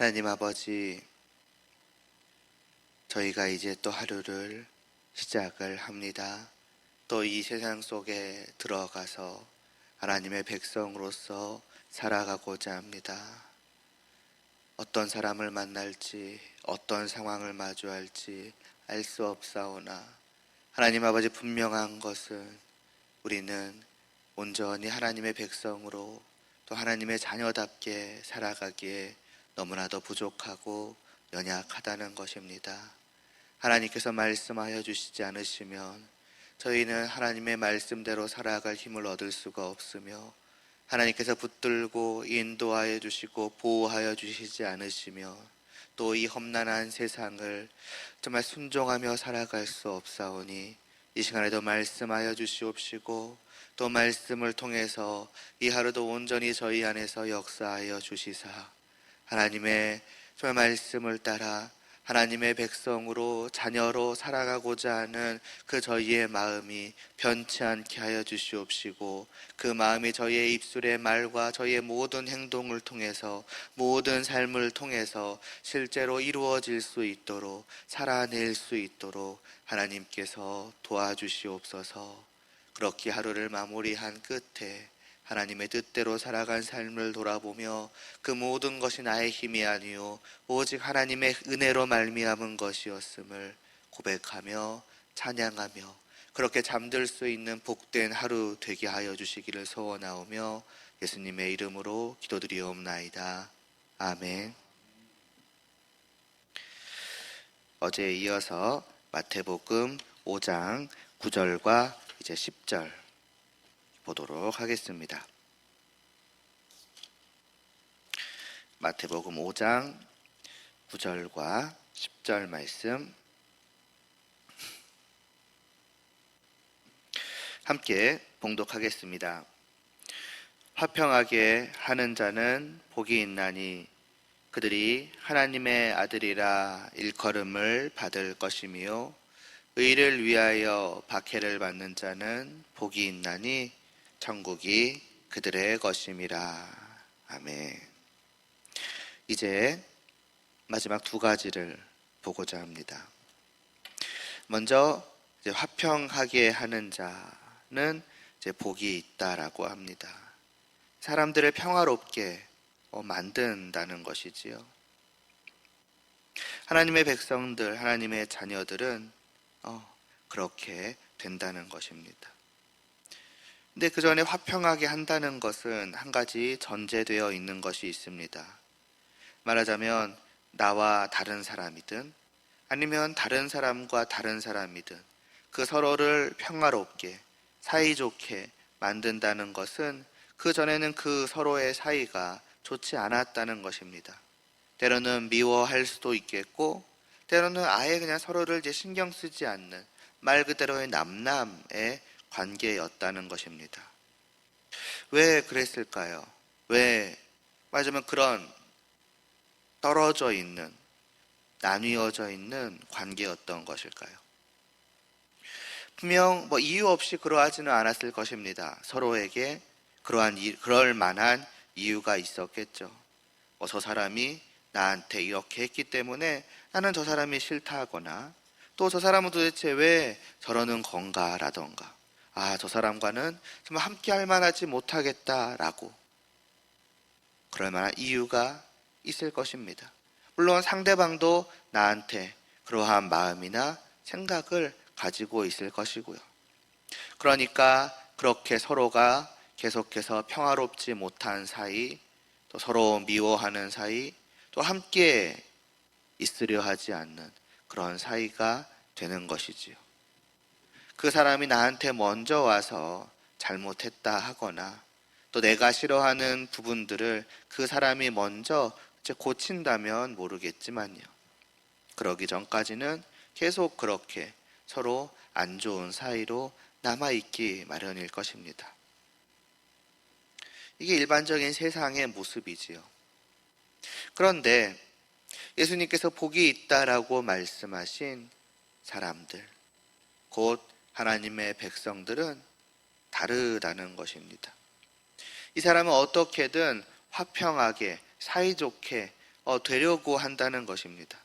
하나님 아버지, 저희가 이제 또 하루를 시작을 합니다. 또 이 세상 속에 들어가서 하나님의 백성으로서 살아가고자 합니다. 어떤 사람을 만날지, 어떤 상황을 마주할지 알 수 없사오나 하나님 아버지, 분명한 것은 우리는 온전히 하나님의 백성으로 또 하나님의 자녀답게 살아가기에 너무나도 부족하고 연약하다는 것입니다. 하나님께서 말씀하여 주시지 않으시면 저희는 하나님의 말씀대로 살아갈 힘을 얻을 수가 없으며, 하나님께서 붙들고 인도하여 주시고 보호하여 주시지 않으시며 또 이 험난한 세상을 정말 순종하며 살아갈 수 없사오니 이 시간에도 말씀하여 주시옵시고 또 말씀을 통해서 이 하루도 온전히 저희 안에서 역사하여 주시사 하나님의 정말 말씀을 따라 하나님의 백성으로 자녀로 살아가고자 하는 그 저희의 마음이 변치 않게 하여 주시옵시고, 그 마음이 저희의 입술의 말과 저희의 모든 행동을 통해서, 모든 삶을 통해서 실제로 이루어질 수 있도록, 살아낼 수 있도록 하나님께서 도와주시옵소서. 그렇게 하루를 마무리한 끝에 하나님의 뜻대로 살아간 삶을 돌아보며 그 모든 것이 나의 힘이 아니요 오직 하나님의 은혜로 말미암은 것이었음을 고백하며 찬양하며 그렇게 잠들 수 있는 복된 하루 되게 하여 주시기를 소원하오며 예수님의 이름으로 기도드리옵나이다. 아멘. 어제에 이어서 마태복음 5장 9절과 이제 10절 보도록 하겠습니다. 마태복음 5장 9절과 10절 말씀 함께 봉독하겠습니다. 화평하게 하는 자는 복이 있나니 그들이 하나님의 아들이라 일컬음을 받을 것이며, 의를 위하여 박해를 받는 자는 복이 있나니 천국이 그들의 것임이라. 아멘. 이제 마지막 두 가지를 보고자 합니다. 먼저 이제 화평하게 하는 자는 이제 복이 있다라고 합니다. 사람들을 평화롭게 만든다는 것이지요. 하나님의 백성들, 하나님의 자녀들은 그렇게 된다는 것입니다. 근데 그 전에 화평하게 한다는 것은 한 가지 전제되어 있는 것이 있습니다. 말하자면 나와 다른 사람이든 아니면 다른 사람과 다른 사람이든 그 서로를 평화롭게 사이좋게 만든다는 것은 그 전에는 그 서로의 사이가 좋지 않았다는 것입니다. 때로는 미워할 수도 있겠고 때로는 아예 그냥 서로를 이제 신경 쓰지 않는 말 그대로의 남남의 관계였다는 것입니다. 왜 그랬을까요? 왜 말하자면 그런 떨어져 있는, 나뉘어져 있는 관계였던 것일까요? 분명 이유 없이 그러하지는 않았을 것입니다. 서로에게 그럴 만한 이유가 있었겠죠. 저 사람이 나한테 이렇게 했기 때문에 나는 저 사람이 싫다 하거나, 또 저 사람은 도대체 왜 저러는 건가 라던가, 저 사람과는 정말 함께 할 만하지 못하겠다라고 그럴 만한 이유가 있을 것입니다. 물론 상대방도 나한테 그러한 마음이나 생각을 가지고 있을 것이고요. 그러니까 그렇게 서로가 계속해서 평화롭지 못한 사이, 또 서로 미워하는 사이, 또 함께 있으려 하지 않는 그런 사이가 되는 것이지요. 그 사람이 나한테 먼저 와서 잘못했다 하거나 또 내가 싫어하는 부분들을 그 사람이 먼저 고친다면 모르겠지만요. 그러기 전까지는 계속 그렇게 서로 안 좋은 사이로 남아있기 마련일 것입니다. 이게 일반적인 세상의 모습이지요. 그런데 예수님께서 복이 있다라고 말씀하신 사람들, 곧 하나님의 백성들은 다르다는 것입니다. 이 사람은 어떻게든 화평하게 사이좋게 되려고 한다는 것입니다.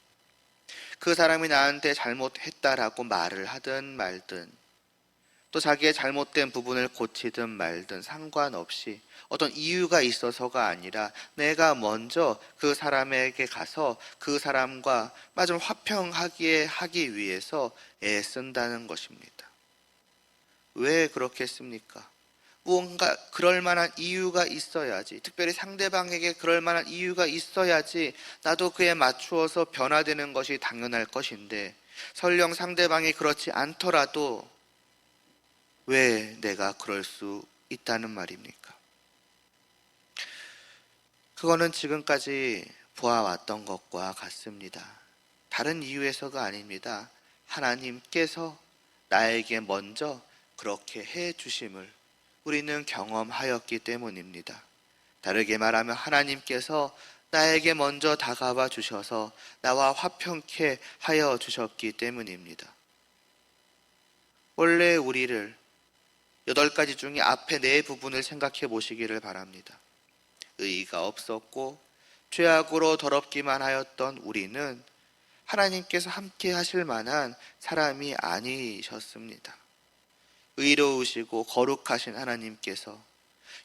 그 사람이 나한테 잘못했다라고 말을 하든 말든, 또 자기의 잘못된 부분을 고치든 말든 상관없이 어떤 이유가 있어서가 아니라 내가 먼저 그 사람에게 가서 그 사람과 마좀 화평하게 하기 위해서 애쓴다는 것입니다. 왜 그렇겠습니까? 무언가 그럴 만한 이유가 있어야지, 특별히 상대방에게 그럴 만한 이유가 있어야지 나도 그에 맞추어서 변화되는 것이 당연할 것인데, 설령 상대방이 그렇지 않더라도 왜 내가 그럴 수 있다는 말입니까? 그거는 지금까지 보아왔던 것과 같습니다. 다른 이유에서가 아닙니다. 하나님께서 나에게 먼저 그렇게 해 주심을 우리는 경험하였기 때문입니다. 다르게 말하면 하나님께서 나에게 먼저 다가와 주셔서 나와 화평케 하여 주셨기 때문입니다. 원래 우리를 8가지 중에 앞에 4부분을 생각해 보시기를 바랍니다. 의의가 없었고 죄악으로 더럽기만 하였던 우리는 하나님께서 함께 하실 만한 사람이 아니셨습니다. 의로우시고 거룩하신 하나님께서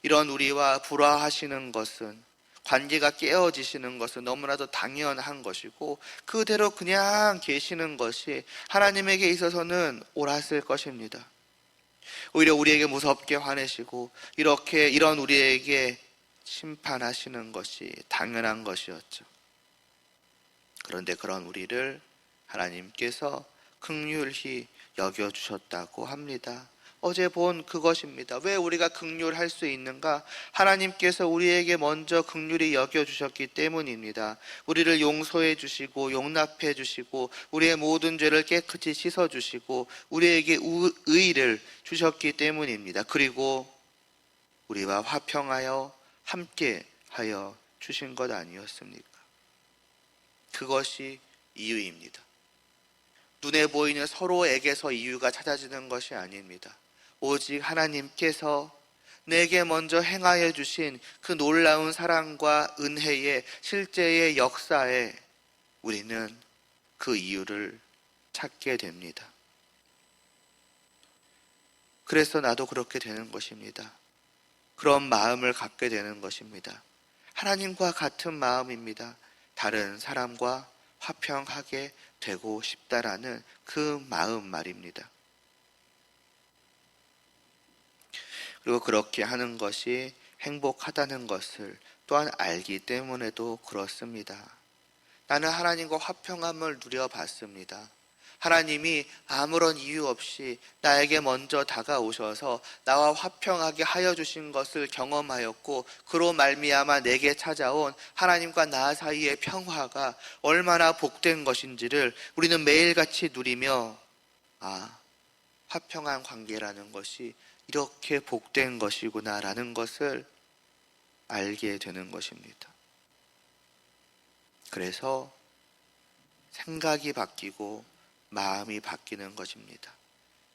이런 우리와 불화하시는 것은, 관계가 깨어지시는 것은 너무나도 당연한 것이고 그대로 그냥 계시는 것이 하나님에게 있어서는 옳았을 것입니다. 오히려 우리에게 무섭게 화내시고 이런 우리에게 심판하시는 것이 당연한 것이었죠. 그런데 그런 우리를 하나님께서 긍휼히 여겨주셨다고 합니다. 어제 본 그것입니다. 왜 우리가 긍휼할 수 있는가? 하나님께서 우리에게 먼저 긍휼히 여겨주셨기 때문입니다. 우리를 용서해 주시고 용납해 주시고 우리의 모든 죄를 깨끗이 씻어 주시고 우리에게 의를 주셨기 때문입니다. 그리고 우리와 화평하여 함께 하여 주신 것 아니었습니까? 그것이 이유입니다. 눈에 보이는 서로에게서 이유가 찾아지는 것이 아닙니다. 오직 하나님께서 내게 먼저 행하여 주신 그 놀라운 사랑과 은혜의 실제의 역사에 우리는 그 이유를 찾게 됩니다. 그래서 나도 그렇게 되는 것입니다. 그런 마음을 갖게 되는 것입니다. 하나님과 같은 마음입니다. 다른 사람과 화평하게 되고 싶다라는 그 마음 말입니다. 그리고 그렇게 하는 것이 행복하다는 것을 또한 알기 때문에도 그렇습니다. 나는 하나님과 화평함을 누려봤습니다. 하나님이 아무런 이유 없이 나에게 먼저 다가오셔서 나와 화평하게 하여 주신 것을 경험하였고, 그로 말미암아 내게 찾아온 하나님과 나 사이의 평화가 얼마나 복된 것인지를 우리는 매일같이 누리며, 화평한 관계라는 것이 이렇게 복된 것이구나라는 것을 알게 되는 것입니다. 그래서 생각이 바뀌고 마음이 바뀌는 것입니다.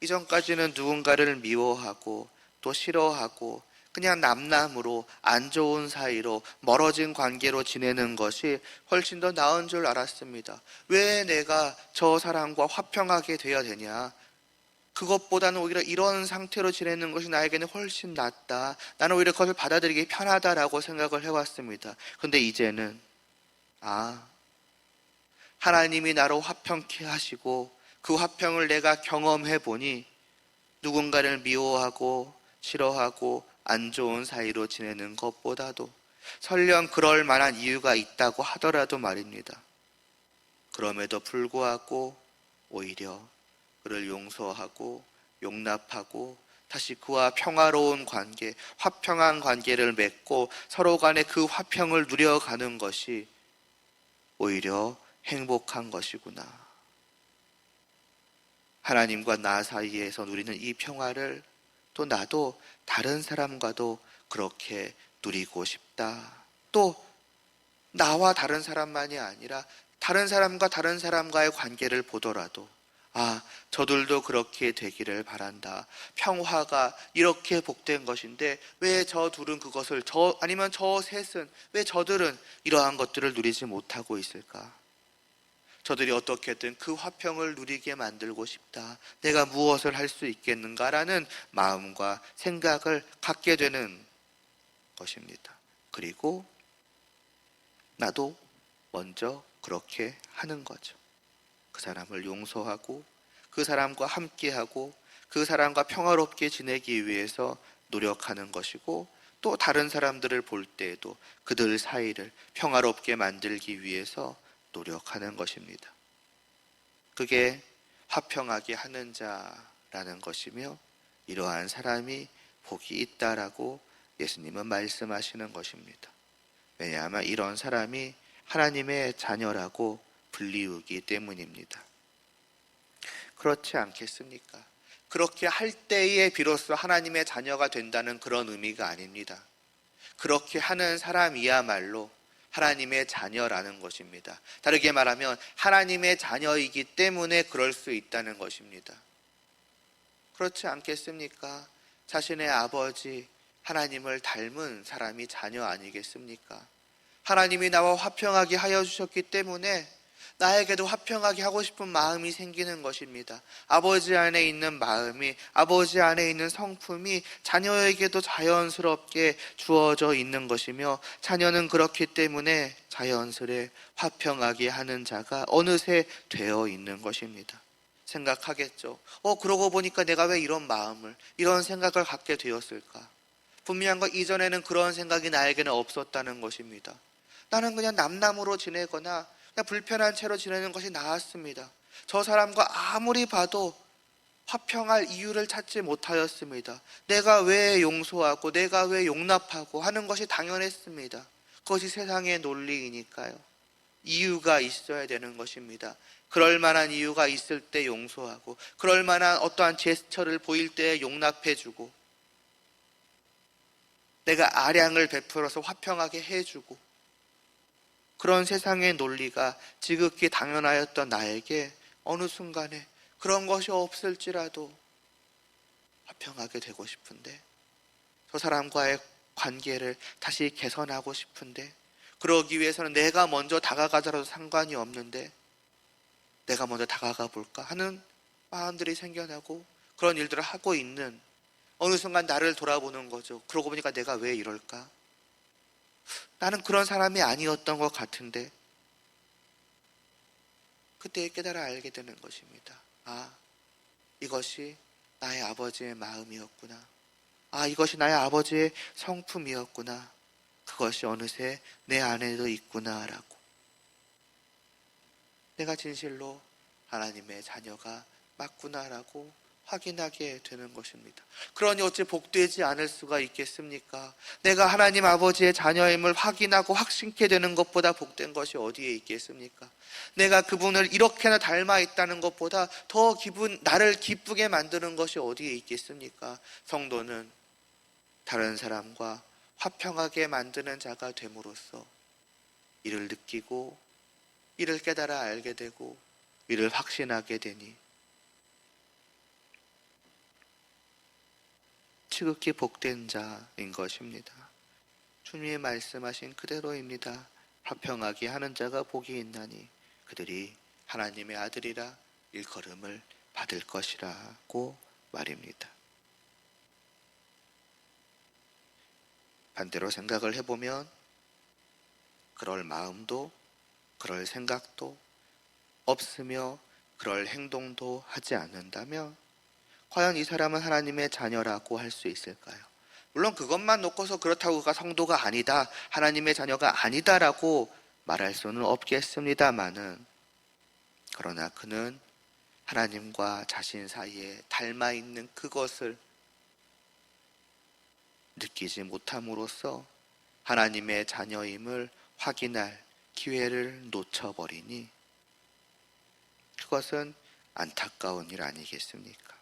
이전까지는 누군가를 미워하고 또 싫어하고 그냥 남남으로 안 좋은 사이로 멀어진 관계로 지내는 것이 훨씬 더 나은 줄 알았습니다. 왜 내가 저 사람과 화평하게 되어야 되냐? 그것보다는 오히려 이런 상태로 지내는 것이 나에게는 훨씬 낫다. 나는 오히려 그것을 받아들이기 편하다라고 생각을 해왔습니다. 그런데 이제는 하나님이 나로 화평케 하시고 그 화평을 내가 경험해 보니 누군가를 미워하고 싫어하고 안 좋은 사이로 지내는 것보다도 설령 그럴 만한 이유가 있다고 하더라도 말입니다. 그럼에도 불구하고 오히려 그를 용서하고 용납하고 다시 그와 평화로운 관계, 화평한 관계를 맺고 서로 간에 그 화평을 누려가는 것이 오히려 행복한 것이구나. 하나님과 나 사이에서 누리는 이 평화를 또 나도 다른 사람과도 그렇게 누리고 싶다. 또 나와 다른 사람만이 아니라 다른 사람과 다른 사람과의 관계를 보더라도 아, 저들도 그렇게 되기를 바란다. 평화가 이렇게 복된 것인데 왜 저 둘은 그것을 아니면 저 셋은 왜 저들은 이러한 것들을 누리지 못하고 있을까? 저들이 어떻게든 그 화평을 누리게 만들고 싶다. 내가 무엇을 할 수 있겠는가라는 마음과 생각을 갖게 되는 것입니다. 그리고 나도 먼저 그렇게 하는 거죠. 그 사람을 용서하고 그 사람과 함께하고 그 사람과 평화롭게 지내기 위해서 노력하는 것이고, 또 다른 사람들을 볼 때에도 그들 사이를 평화롭게 만들기 위해서 노력하는 것입니다. 그게 화평하게 하는 자라는 것이며, 이러한 사람이 복이 있다라고 예수님은 말씀하시는 것입니다. 왜냐하면 이런 사람이 하나님의 자녀라고 불리우기 때문입니다. 그렇지 않겠습니까? 그렇게 할 때에 비로소 하나님의 자녀가 된다는 그런 의미가 아닙니다. 그렇게 하는 사람이야말로 하나님의 자녀라는 것입니다. 다르게 말하면 하나님의 자녀이기 때문에 그럴 수 있다는 것입니다. 그렇지 않겠습니까? 자신의 아버지 하나님을 닮은 사람이 자녀 아니겠습니까? 하나님이 나와 화평하게 하여 주셨기 때문에 나에게도 화평하게 하고 싶은 마음이 생기는 것입니다. 아버지 안에 있는 마음이, 아버지 안에 있는 성품이 자녀에게도 자연스럽게 주어져 있는 것이며, 자녀는 그렇기 때문에 자연스레 화평하게 하는 자가 어느새 되어 있는 것입니다. 생각하겠죠. 그러고 보니까 내가 왜 이런 마음을, 이런 생각을 갖게 되었을까? 분명한 건 이전에는 그런 생각이 나에게는 없었다는 것입니다. 나는 그냥 남남으로 지내거나 그냥 불편한 채로 지내는 것이 나았습니다. 저 사람과 아무리 봐도 화평할 이유를 찾지 못하였습니다. 내가 왜 용서하고 내가 왜 용납하고 하는 것이 당연했습니다. 그것이 세상의 논리이니까요. 이유가 있어야 되는 것입니다. 그럴 만한 이유가 있을 때 용서하고, 그럴 만한 어떠한 제스처를 보일 때 용납해주고, 내가 아량을 베풀어서 화평하게 해주고, 그런 세상의 논리가 지극히 당연하였던 나에게 어느 순간에 그런 것이 없을지라도 화평하게 되고 싶은데, 저 사람과의 관계를 다시 개선하고 싶은데, 그러기 위해서는 내가 먼저 다가가더라도 상관이 없는데 내가 먼저 다가가 볼까 하는 마음들이 생겨나고, 그런 일들을 하고 있는 어느 순간 나를 돌아보는 거죠. 그러고 보니까 내가 왜 이럴까? 나는 그런 사람이 아니었던 것 같은데, 그때 깨달아 알게 되는 것입니다. 아, 이것이 나의 아버지의 마음이었구나. 아, 이것이 나의 아버지의 성품이었구나. 그것이 어느새 내 안에도 있구나라고. 내가 진실로 하나님의 자녀가 맞구나라고 확인하게 되는 것입니다. 그러니 어찌 복되지 않을 수가 있겠습니까? 내가 하나님 아버지의 자녀임을 확인하고 확신케 되는 것보다 복된 것이 어디에 있겠습니까? 내가 그분을 이렇게나 닮아 있다는 것보다 더 나를 기쁘게 만드는 것이 어디에 있겠습니까? 성도는 다른 사람과 화평하게 만드는 자가 됨으로써 이를 느끼고, 이를 깨달아 알게 되고, 이를 확신하게 되니 지극히 복된 자인 것입니다. 주님이 말씀하신 그대로입니다. 화평하게 하는 자가 복이 있나니 그들이 하나님의 아들이라 일컬음을 받을 것이라고 말입니다. 반대로 생각을 해보면, 그럴 마음도 그럴 생각도 없으며 그럴 행동도 하지 않는다면 과연 이 사람은 하나님의 자녀라고 할 수 있을까요? 물론 그것만 놓고서 그렇다고 그가 성도가 아니다, 하나님의 자녀가 아니다라고 말할 수는 없겠습니다마는, 그러나 그는 하나님과 자신 사이에 닮아있는 그것을 느끼지 못함으로써 하나님의 자녀임을 확인할 기회를 놓쳐버리니 그것은 안타까운 일 아니겠습니까?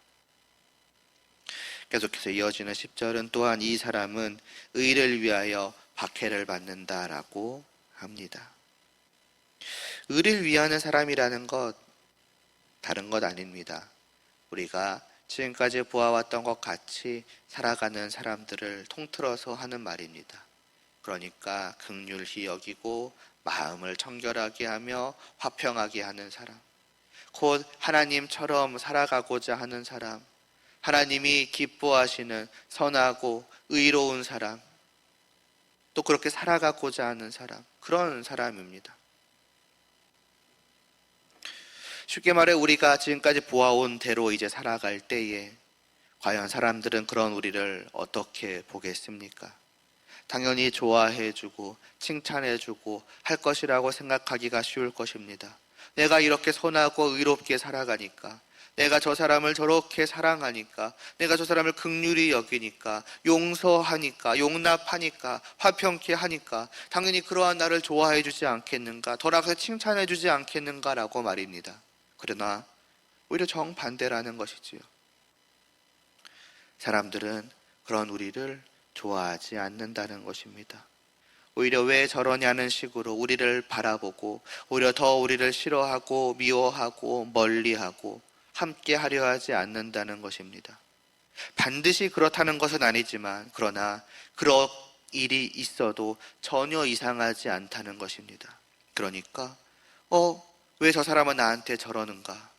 계속해서 이어지는 10절은 또한 이 사람은 의를 위하여 박해를 받는다라고 합니다. 의를 위하는 사람이라는 것, 다른 것 아닙니다. 우리가 지금까지 보아왔던 것 같이 살아가는 사람들을 통틀어서 하는 말입니다. 그러니까 긍휼히 여기고 마음을 청결하게 하며 화평하게 하는 사람, 곧 하나님처럼 살아가고자 하는 사람, 하나님이 기뻐하시는 선하고 의로운 사람, 또 그렇게 살아가고자 하는 사람, 그런 사람입니다. 쉽게 말해 우리가 지금까지 보아온 대로 이제 살아갈 때에 과연 사람들은 그런 우리를 어떻게 보겠습니까? 당연히 좋아해주고 칭찬해주고 할 것이라고 생각하기가 쉬울 것입니다. 내가 이렇게 선하고 의롭게 살아가니까, 내가 저 사람을 저렇게 사랑하니까, 내가 저 사람을 긍휼히 여기니까, 용서하니까, 용납하니까, 화평케 하니까 당연히 그러한 나를 좋아해 주지 않겠는가, 더 나아가서 칭찬해 주지 않겠는가라고 말입니다. 그러나 오히려 정반대라는 것이지요. 사람들은 그런 우리를 좋아하지 않는다는 것입니다. 오히려 왜 저러냐는 식으로 우리를 바라보고 오히려 더 우리를 싫어하고 미워하고 멀리하고 함께 하려 하지 않는다는 것입니다. 반드시 그렇다는 것은 아니지만 그러나 그런 일이 있어도 전혀 이상하지 않다는 것입니다. 그러니까 왜 저 사람은 나한테 저러는가?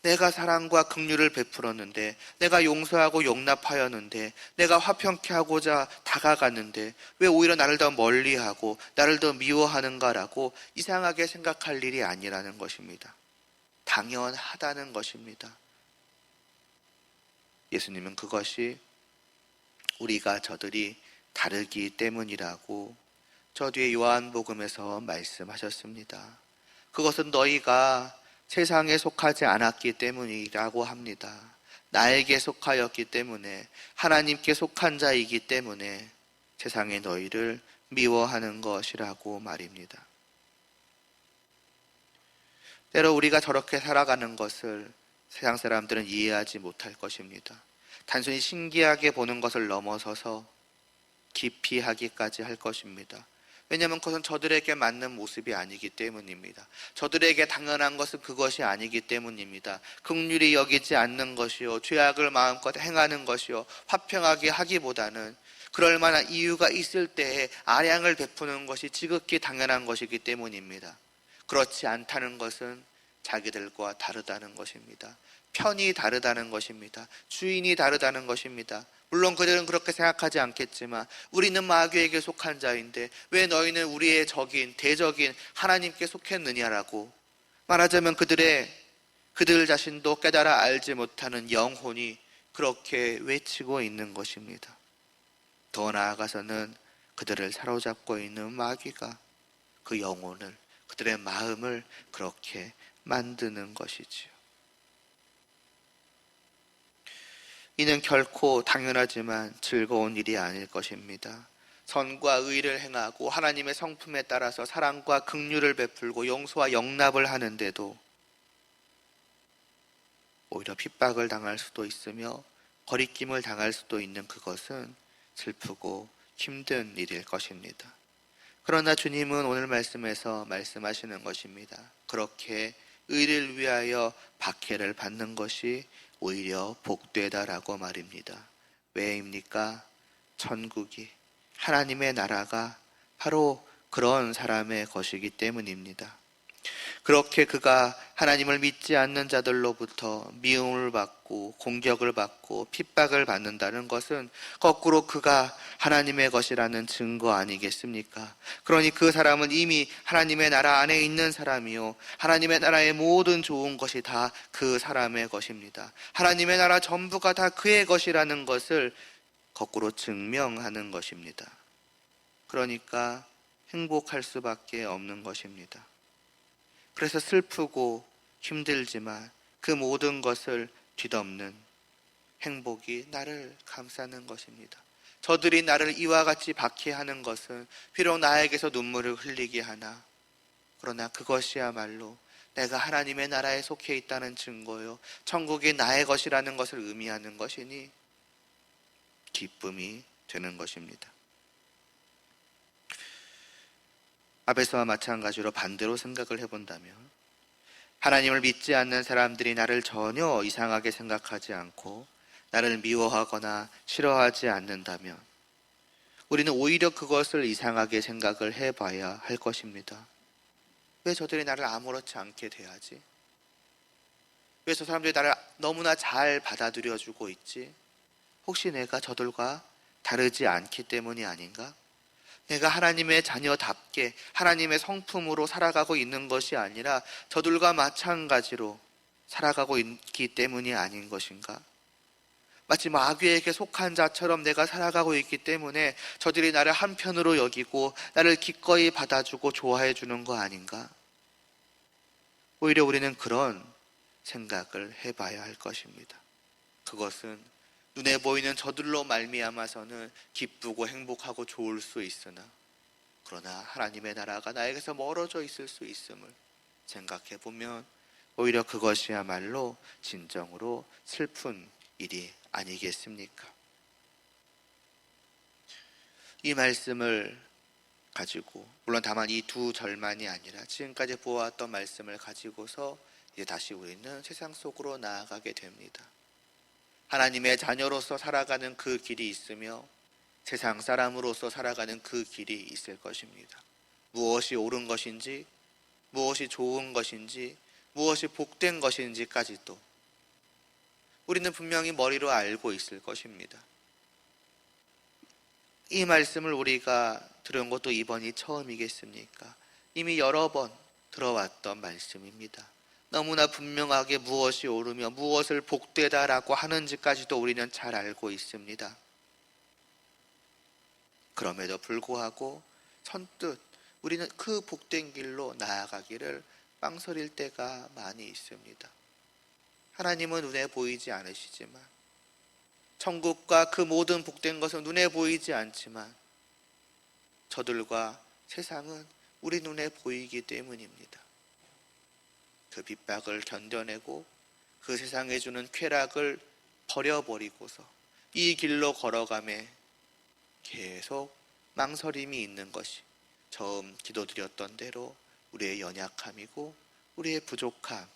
내가 사랑과 긍휼을 베풀었는데, 내가 용서하고 용납하였는데, 내가 화평케 하고자 다가갔는데 왜 오히려 나를 더 멀리하고 나를 더 미워하는가라고 이상하게 생각할 일이 아니라는 것입니다. 당연하다는 것입니다. 예수님은 그것이 우리가 저들이 다르기 때문이라고 저 뒤에 요한복음에서 말씀하셨습니다. 그것은 너희가 세상에 속하지 않았기 때문이라고 합니다. 나에게 속하였기 때문에, 하나님께 속한 자이기 때문에 세상에 너희를 미워하는 것이라고 말입니다. 때로 우리가 저렇게 살아가는 것을 세상 사람들은 이해하지 못할 것입니다. 단순히 신기하게 보는 것을 넘어서서 깊이 하기까지 할 것입니다. 왜냐하면 그것은 저들에게 맞는 모습이 아니기 때문입니다. 저들에게 당연한 것은 그것이 아니기 때문입니다. 긍휼히 여기지 않는 것이요, 죄악을 마음껏 행하는 것이요, 화평하게 하기보다는 그럴 만한 이유가 있을 때에 아량을 베푸는 것이 지극히 당연한 것이기 때문입니다. 그렇지 않다는 것은 자기들과 다르다는 것입니다. 편이 다르다는 것입니다. 주인이 다르다는 것입니다. 물론 그들은 그렇게 생각하지 않겠지만 우리는 마귀에게 속한 자인데 왜 너희는 우리의 적인 대적인 하나님께 속했느냐라고 말하자면 그들 자신도 깨달아 알지 못하는 영혼이 그렇게 외치고 있는 것입니다. 더 나아가서는 그들을 사로잡고 있는 마귀가 그 영혼을, 그들의 마음을 그렇게 만드는 것이지요. 이는 결코 당연하지만 즐거운 일이 아닐 것입니다. 선과 의를 행하고 하나님의 성품에 따라서 사랑과 긍휼을 베풀고 용서와 영납을 하는데도 오히려 핍박을 당할 수도 있으며 거리낌을 당할 수도 있는 그것은 슬프고 힘든 일일 것입니다. 그러나 주님은 오늘 말씀에서 말씀하시는 것입니다. 그렇게 의를 위하여 박해를 받는 것이 오히려 복되다라고 말입니다. 왜입니까? 천국이, 하나님의 나라가 바로 그런 사람의 것이기 때문입니다. 그렇게 그가 하나님을 믿지 않는 자들로부터 미움을 받고 공격을 받고 핍박을 받는다는 것은 거꾸로 그가 하나님의 것이라는 증거 아니겠습니까? 그러니 그 사람은 이미 하나님의 나라 안에 있는 사람이요, 하나님의 나라의 모든 좋은 것이 다 그 사람의 것입니다. 하나님의 나라 전부가 다 그의 것이라는 것을 거꾸로 증명하는 것입니다. 그러니까 행복할 수밖에 없는 것입니다. 그래서 슬프고 힘들지만 그 모든 것을 뒤덮는 행복이 나를 감싸는 것입니다. 저들이 나를 이와 같이 박해하는 것은 비록 나에게서 눈물을 흘리게 하나, 그러나 그것이야말로 내가 하나님의 나라에 속해 있다는 증거요, 천국이 나의 것이라는 것을 의미하는 것이니 기쁨이 되는 것입니다. 아베스와 마찬가지로 반대로 생각을 해본다면 하나님을 믿지 않는 사람들이 나를 전혀 이상하게 생각하지 않고 나를 미워하거나 싫어하지 않는다면 우리는 오히려 그것을 이상하게 생각을 해봐야 할 것입니다. 왜 저들이 나를 아무렇지 않게 대하지? 왜 저 사람들이 나를 너무나 잘 받아들여주고 있지? 혹시 내가 저들과 다르지 않기 때문이 아닌가? 내가 하나님의 자녀답게 하나님의 성품으로 살아가고 있는 것이 아니라 저들과 마찬가지로 살아가고 있기 때문이 아닌 것인가? 마치 마귀에게 속한 자처럼 내가 살아가고 있기 때문에 저들이 나를 한편으로 여기고 나를 기꺼이 받아주고 좋아해 주는 거 아닌가? 오히려 우리는 그런 생각을 해봐야 할 것입니다. 그것은 눈에 보이는 저들로 말미암아서는 기쁘고 행복하고 좋을 수 있으나 그러나 하나님의 나라가 나에게서 멀어져 있을 수 있음을 생각해 보면 오히려 그것이야말로 진정으로 슬픈 일이 아니겠습니까? 이 말씀을 가지고 물론 다만 이 두 절만이 아니라 지금까지 보아왔던 말씀을 가지고서 이제 다시 우리는 세상 속으로 나아가게 됩니다. 하나님의 자녀로서 살아가는 그 길이 있으며 세상 사람으로서 살아가는 그 길이 있을 것입니다. 무엇이 옳은 것인지, 무엇이 좋은 것인지, 무엇이 복된 것인지까지도 우리는 분명히 머리로 알고 있을 것입니다. 이 말씀을 우리가 들은 것도 이번이 처음이겠습니까? 이미 여러 번 들어왔던 말씀입니다. 너무나 분명하게 무엇이 옳으며 무엇을 복되다라고 하는지까지도 우리는 잘 알고 있습니다. 그럼에도 불구하고 선뜻 우리는 그 복된 길로 나아가기를 망설일 때가 많이 있습니다. 하나님은 눈에 보이지 않으시지만 천국과 그 모든 복된 것은 눈에 보이지 않지만 저들과 세상은 우리 눈에 보이기 때문입니다. 그 핍박을 견뎌내고 그 세상에 주는 쾌락을 버려버리고서 이 길로 걸어가며 계속 망설임이 있는 것이 처음 기도드렸던 대로 우리의 연약함이고 우리의 부족함일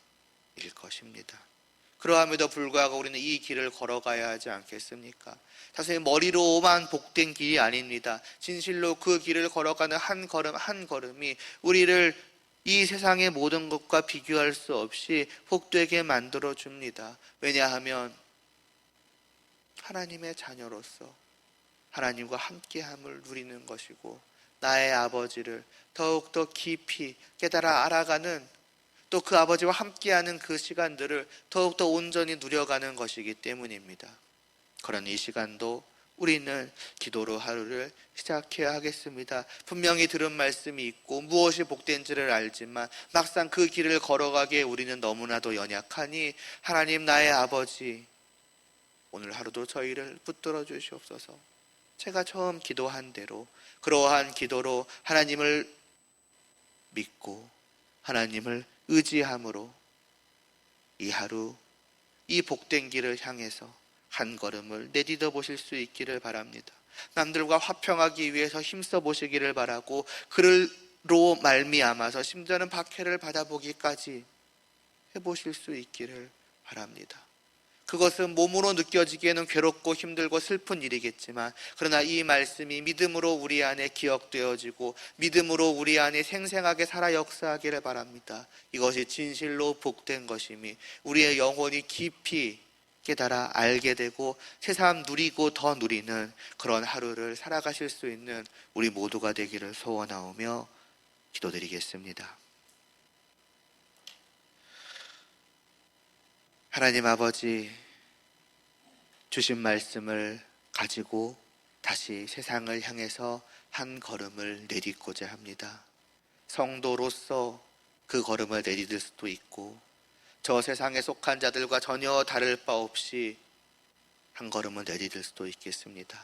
것입니다. 그러함에도 불구하고 우리는 이 길을 걸어가야 하지 않겠습니까? 사실 머리로만 복된 길이 아닙니다. 진실로 그 길을 걸어가는 한 걸음 한 걸음이 우리를 이 세상의 모든 것과 비교할 수 없이 복되게 만들어 줍니다. 왜냐하면 하나님의 자녀로서 하나님과 함께함을 누리는 것이고 나의 아버지를 더욱더 깊이 깨달아 알아가는 또 그 아버지와 함께하는 그 시간들을 더욱더 온전히 누려가는 것이기 때문입니다. 그런 이 시간도 우리는 기도로 하루를 시작해야 하겠습니다. 분명히 들은 말씀이 있고 무엇이 복된지를 알지만 막상 그 길을 걸어가기에 우리는 너무나도 연약하니 하나님 나의 아버지 오늘 하루도 저희를 붙들어 주시옵소서. 제가 처음 기도한 대로 그러한 기도로 하나님을 믿고 하나님을 의지함으로 이 하루 이 복된 길을 향해서 한 걸음을 내디뎌 보실 수 있기를 바랍니다. 남들과 화평하기 위해서 힘써 보시기를 바라고 그로 말미암아서 심지어는 박해를 받아보기까지 해보실 수 있기를 바랍니다. 그것은 몸으로 느껴지기에는 괴롭고 힘들고 슬픈 일이겠지만 그러나 이 말씀이 믿음으로 우리 안에 기억되어지고 믿음으로 우리 안에 생생하게 살아 역사하기를 바랍니다. 이것이 진실로 복된 것임이 우리의 영혼이 깊이 깨달아 알게 되고 새삼 누리고 더 누리는 그런 하루를 살아가실 수 있는 우리 모두가 되기를 소원하오며 기도드리겠습니다. 하나님 아버지, 주신 말씀을 가지고 다시 세상을 향해서 한 걸음을 내딛고자 합니다. 성도로서 그 걸음을 내딛을 수도 있고 저 세상에 속한 자들과 전혀 다를 바 없이 한 걸음을 내딛을 수도 있겠습니다.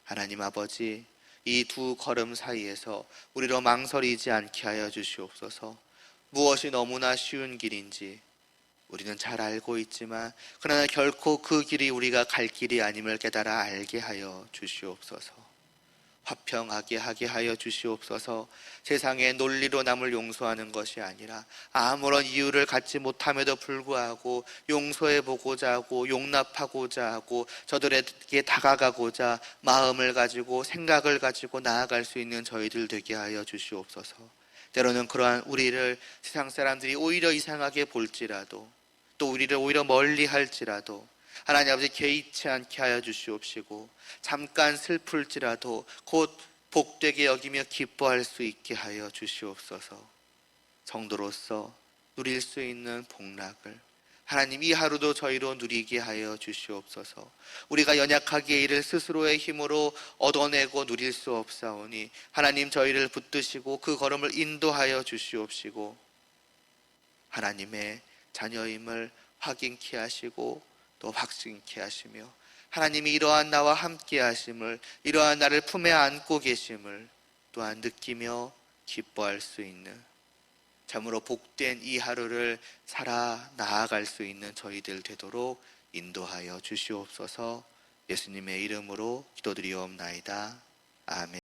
하나님 아버지, 이 두 걸음 사이에서 우리로 망설이지 않게 하여 주시옵소서. 무엇이 너무나 쉬운 길인지 우리는 잘 알고 있지만 그러나 결코 그 길이 우리가 갈 길이 아님을 깨달아 알게 하여 주시옵소서. 화평하게 하게 하여 주시옵소서. 세상의 논리로 남을 용서하는 것이 아니라 아무런 이유를 갖지 못함에도 불구하고 용서해 보고자 하고 용납하고자 하고 저들에게 다가가고자 마음을 가지고 생각을 가지고 나아갈 수 있는 저희들 되게 하여 주시옵소서. 때로는 그러한 우리를 세상 사람들이 오히려 이상하게 볼지라도, 또 우리를 오히려 멀리 할지라도 하나님 아버지 개의치 않게 하여 주시옵시고, 잠깐 슬플지라도 곧 복되게 여기며 기뻐할 수 있게 하여 주시옵소서. 성도로서 누릴 수 있는 복락을 하나님 이 하루도 저희로 누리게 하여 주시옵소서. 우리가 연약하게 이를 스스로의 힘으로 얻어내고 누릴 수 없사오니 하나님 저희를 붙드시고 그 걸음을 인도하여 주시옵시고, 하나님의 자녀임을 확인케 하시고 또 확증케 하시며, 하나님이 이러한 나와 함께 하심을, 이러한 나를 품에 안고 계심을 또한 느끼며 기뻐할 수 있는, 참으로 복된 이 하루를 살아 나아갈 수 있는 저희들 되도록 인도하여 주시옵소서. 예수님의 이름으로 기도드리옵나이다. 아멘.